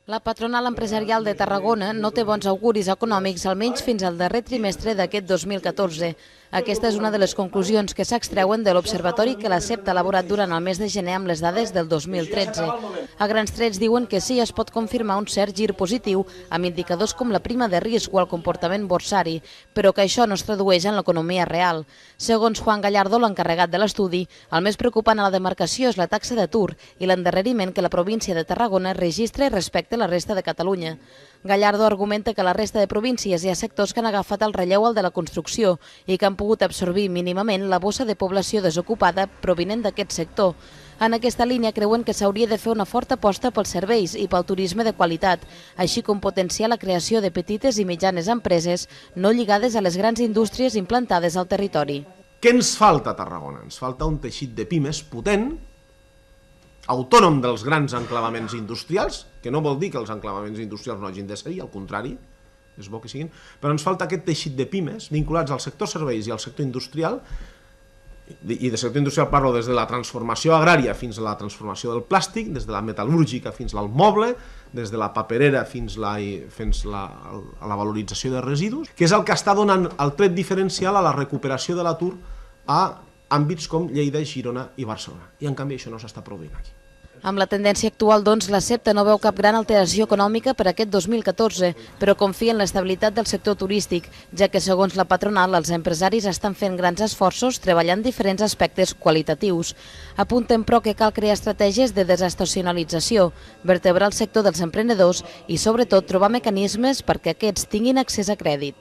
La patronal empresarial de Tarragona no té bons auguris econòmics, almenys fins al darrer trimestre d'aquest 2014. Aquesta és una de les conclusions que s'extreuen de l'observatori que la CEPT ha elaborat durant el mes de gener amb les dades del 2013. A grans trets diuen que sí es pot confirmar un cert gir positiu amb indicadors com la prima de risc o el comportament borsari, però que això no es tradueix en l'economia real. Segons Juan Gallardo, l'encarregat de l'estudi, el més preocupant a la demarcació és la taxa d'atur i l'endarreriment que la província de Tarragona registra respecte a la resta de Catalunya. Gallardo argumenta que a la resta de províncies hi ha sectors que han agafat el relleu al de la construcció i que han pogut absorbir mínimament la bossa de població desocupada provinent d'aquest sector. En aquesta línia creuen que s'hauria de fer una forta aposta pels serveis i pel turisme de qualitat, així com potenciar la creació de petites i mitjanes empreses no lligades a les grans indústries implantades al territori. Què ens falta a Tarragona? Ens falta un teixit de pimes potent, autònom dels grans enclavaments industrials, que no vol dir que els enclavaments industrials no hagin de ser-hi, al contrari, és bo que siguin, però ens falta aquest teixit de pimes vinculats al sector serveis i al sector industrial, i de sector industrial parlo des de la transformació agrària fins a la transformació del plàstic, des de la metal·lúrgica fins al moble, des de la paperera fins a la valorització de residus, que és el que està donant el tret diferencial a la recuperació de l'atur a àmbits com Lleida, Girona i Barcelona. I en canvi això no s'està produint aquí. Amb la tendència actual, doncs, la CEPT no veu cap gran alteració econòmica per aquest 2014, però confia en l'estabilitat del sector turístic, ja que, segons la patronal, els empresaris estan fent grans esforços treballant diferents aspectes qualitatius. Apunten, però, que cal crear estratègies de desestacionalització, vertebrar el sector dels emprenedors i, sobretot, trobar mecanismes perquè aquests tinguin accés a crèdit.